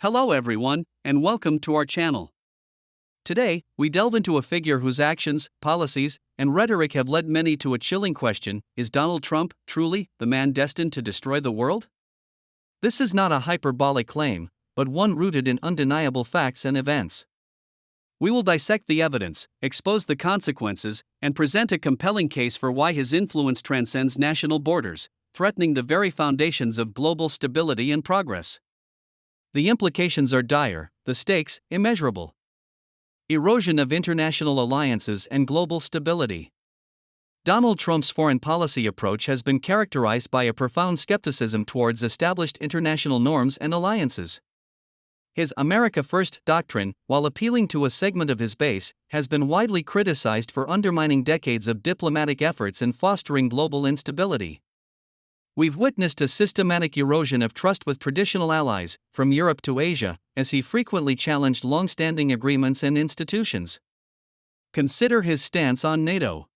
Hello everyone, and welcome to our channel. Today, we delve into a figure whose actions, policies, and rhetoric have led many to a chilling question: is Donald Trump truly the man destined to destroy the world? This is not a hyperbolic claim, but one rooted in undeniable facts and events. We will dissect the evidence, expose the consequences, and present a compelling case for why his influence transcends national borders, threatening the very foundations of global stability and progress. The implications are dire, the stakes immeasurable. Erosion of international alliances and global stability. Donald Trump's foreign policy approach has been characterized by a profound skepticism towards established international norms and alliances. His America First doctrine, while appealing to a segment of his base, has been widely criticized for undermining decades of diplomatic efforts and fostering global instability. We've witnessed a systematic erosion of trust with traditional allies, from Europe to Asia, as he frequently challenged long-standing agreements and institutions. Consider his stance on NATO.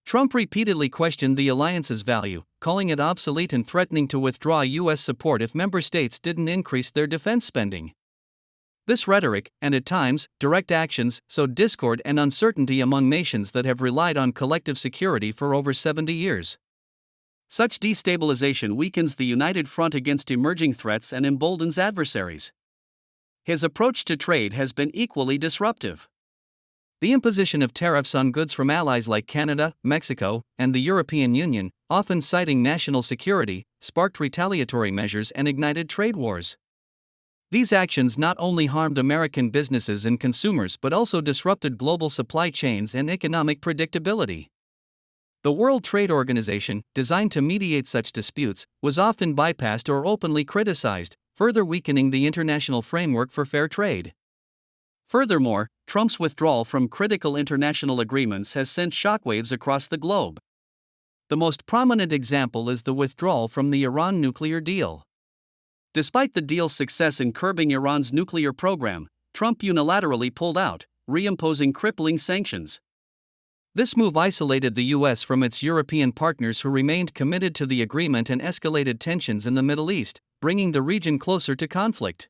Trump repeatedly questioned the alliance's value, calling it obsolete and threatening to withdraw U.S. support if member states didn't increase their defense spending. This rhetoric, and at times, direct actions, sowed discord and uncertainty among nations that have relied on collective security for over 70 years. Such destabilization weakens the united front against emerging threats and emboldens adversaries. His approach to trade has been equally disruptive. The imposition of tariffs on goods from allies like Canada, Mexico, and the European Union, often citing national security, sparked retaliatory measures and ignited trade wars. These actions not only harmed American businesses and consumers but also disrupted global supply chains and economic predictability. The World Trade Organization, designed to mediate such disputes, was often bypassed or openly criticized, further weakening the international framework for fair trade. Furthermore, Trump's withdrawal from critical international agreements has sent shockwaves across the globe. The most prominent example is the withdrawal from the Iran nuclear deal. Despite the deal's success in curbing Iran's nuclear program, Trump unilaterally pulled out, reimposing crippling sanctions. This move isolated the U.S. from its European partners who remained committed to the agreement and escalated tensions in the Middle East, bringing the region closer to conflict.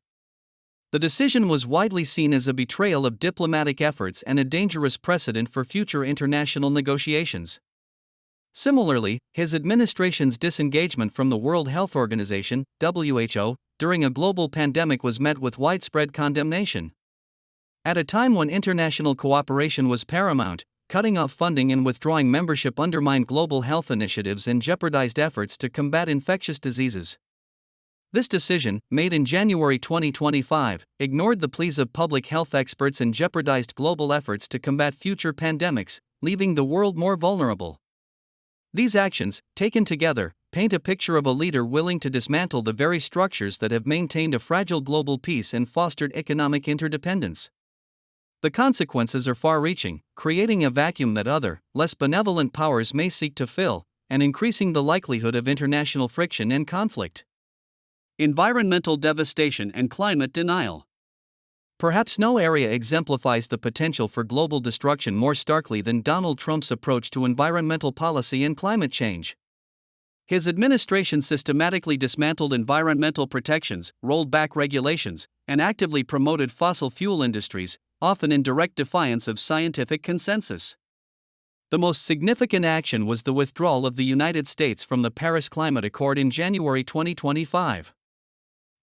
The decision was widely seen as a betrayal of diplomatic efforts and a dangerous precedent for future international negotiations. Similarly, his administration's disengagement from the World Health Organization, WHO, during a global pandemic was met with widespread condemnation. At a time when international cooperation was paramount, cutting off funding and withdrawing membership undermined global health initiatives and jeopardized efforts to combat infectious diseases. This decision, made in January 2025, ignored the pleas of public health experts and jeopardized global efforts to combat future pandemics, leaving the world more vulnerable. These actions, taken together, paint a picture of a leader willing to dismantle the very structures that have maintained a fragile global peace and fostered economic interdependence. The consequences are far-reaching, creating a vacuum that other, less benevolent powers may seek to fill, and increasing the likelihood of international friction and conflict. Environmental devastation and climate denial. Perhaps no area exemplifies the potential for global destruction more starkly than Donald Trump's approach to environmental policy and climate change. His administration systematically dismantled environmental protections, rolled back regulations, and actively promoted fossil fuel industries, often in direct defiance of scientific consensus. The most significant action was the withdrawal of the United States from the Paris Climate Accord in January 2025.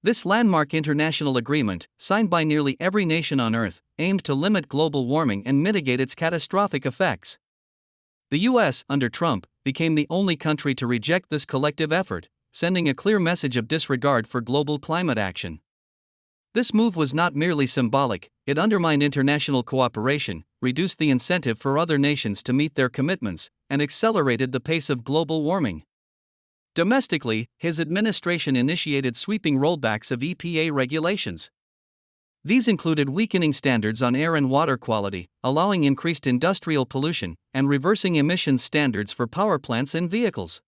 This landmark international agreement, signed by nearly every nation on Earth, aimed to limit global warming and mitigate its catastrophic effects. The U.S., under Trump, became the only country to reject this collective effort, sending a clear message of disregard for global climate action. This move was not merely symbolic, it undermined international cooperation, reduced the incentive for other nations to meet their commitments, and accelerated the pace of global warming. Domestically, his administration initiated sweeping rollbacks of EPA regulations. These included weakening standards on air and water quality, allowing increased industrial pollution, and reversing emissions standards for power plants and vehicles.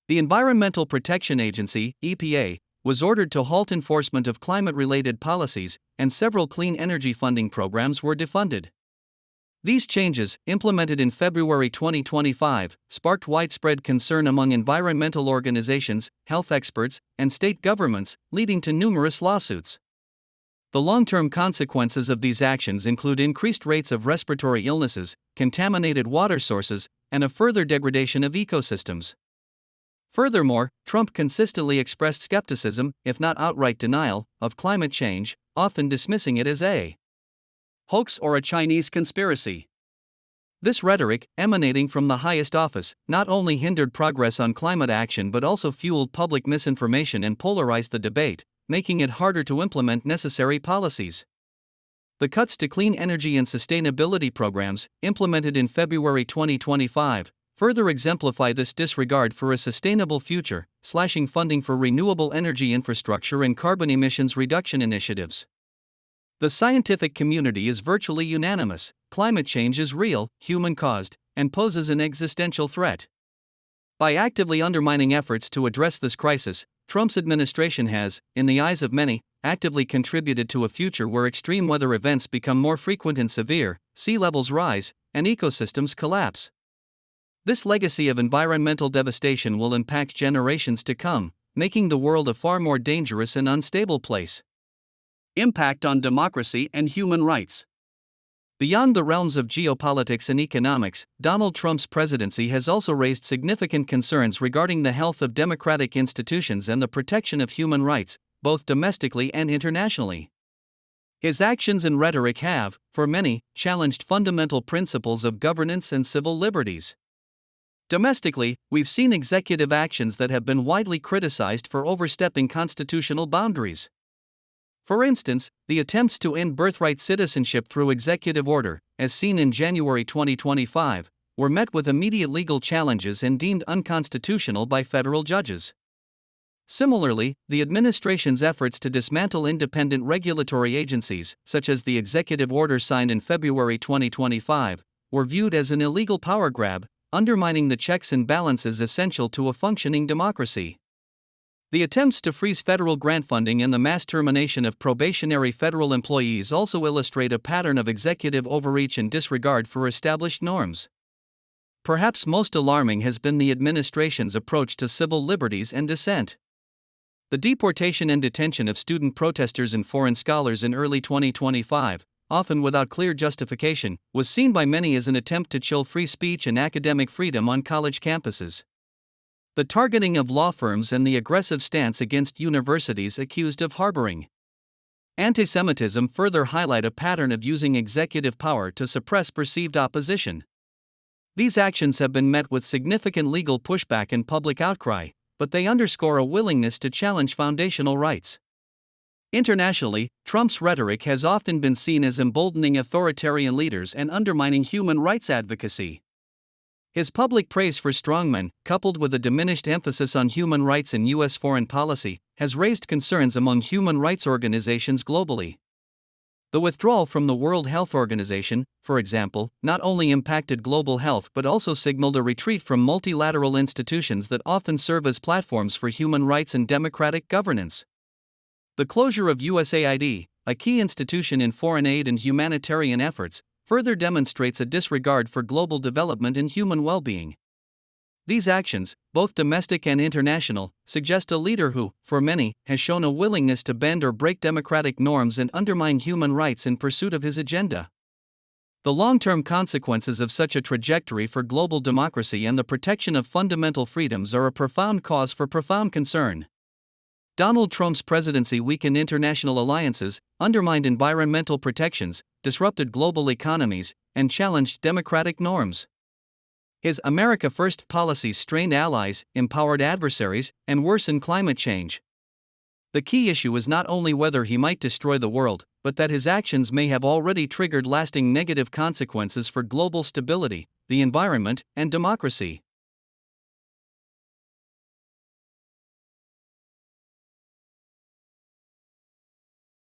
The Environmental Protection Agency, EPA, was ordered to halt enforcement of climate-related policies, and several clean energy funding programs were defunded. These changes, implemented in February 2025, sparked widespread concern among environmental organizations, health experts, and state governments, leading to numerous lawsuits. The long-term consequences of these actions include increased rates of respiratory illnesses, contaminated water sources, and a further degradation of ecosystems. Furthermore, Trump consistently expressed skepticism, if not outright denial, of climate change, often dismissing it as a hoax or a Chinese conspiracy. This rhetoric, emanating from the highest office, not only hindered progress on climate action but also fueled public misinformation and polarized the debate, making it harder to implement necessary policies. The cuts to clean energy and sustainability programs, implemented in February 2025, further exemplify this disregard for a sustainable future, slashing funding for renewable energy infrastructure and carbon emissions reduction initiatives. The scientific community is virtually unanimous: climate change is real, human-caused, and poses an existential threat. By actively undermining efforts to address this crisis, Trump's administration has, in the eyes of many, actively contributed to a future where extreme weather events become more frequent and severe, sea levels rise, and ecosystems collapse. This legacy of environmental devastation will impact generations to come, making the world a far more dangerous and unstable place. Impact on democracy and human rights. Beyond the realms of geopolitics and economics, Donald Trump's presidency has also raised significant concerns regarding the health of democratic institutions and the protection of human rights, both domestically and internationally. His actions and rhetoric have, for many, challenged fundamental principles of governance and civil liberties. Domestically, we've seen executive actions that have been widely criticized for overstepping constitutional boundaries. For instance, the attempts to end birthright citizenship through executive order, as seen in January 2025, were met with immediate legal challenges and deemed unconstitutional by federal judges. Similarly, the administration's efforts to dismantle independent regulatory agencies, such as the executive order signed in February 2025, were viewed as an illegal power grab, undermining the checks and balances essential to a functioning democracy. The attempts to freeze federal grant funding and the mass termination of probationary federal employees also illustrate a pattern of executive overreach and disregard for established norms. Perhaps most alarming has been the administration's approach to civil liberties and dissent. The deportation and detention of student protesters and foreign scholars in early 2025, often without clear justification, was seen by many as an attempt to chill free speech and academic freedom on college campuses. The targeting of law firms and the aggressive stance against universities accused of harboring anti-Semitism further highlight a pattern of using executive power to suppress perceived opposition. These actions have been met with significant legal pushback and public outcry, but they underscore a willingness to challenge foundational rights. Internationally, Trump's rhetoric has often been seen as emboldening authoritarian leaders and undermining human rights advocacy. His public praise for strongmen, coupled with a diminished emphasis on human rights in U.S. foreign policy, has raised concerns among human rights organizations globally. The withdrawal from the World Health Organization, for example, not only impacted global health but also signaled a retreat from multilateral institutions that often serve as platforms for human rights and democratic governance. The closure of USAID, a key institution in foreign aid and humanitarian efforts, further demonstrates a disregard for global development and human well-being. These actions, both domestic and international, suggest a leader who, for many, has shown a willingness to bend or break democratic norms and undermine human rights in pursuit of his agenda. The long-term consequences of such a trajectory for global democracy and the protection of fundamental freedoms are a profound cause for profound concern. Donald Trump's presidency weakened international alliances, undermined environmental protections, disrupted global economies, and challenged democratic norms. His America First policies strained allies, empowered adversaries, and worsened climate change. The key issue is not only whether he might destroy the world, but that his actions may have already triggered lasting negative consequences for global stability, the environment, and democracy.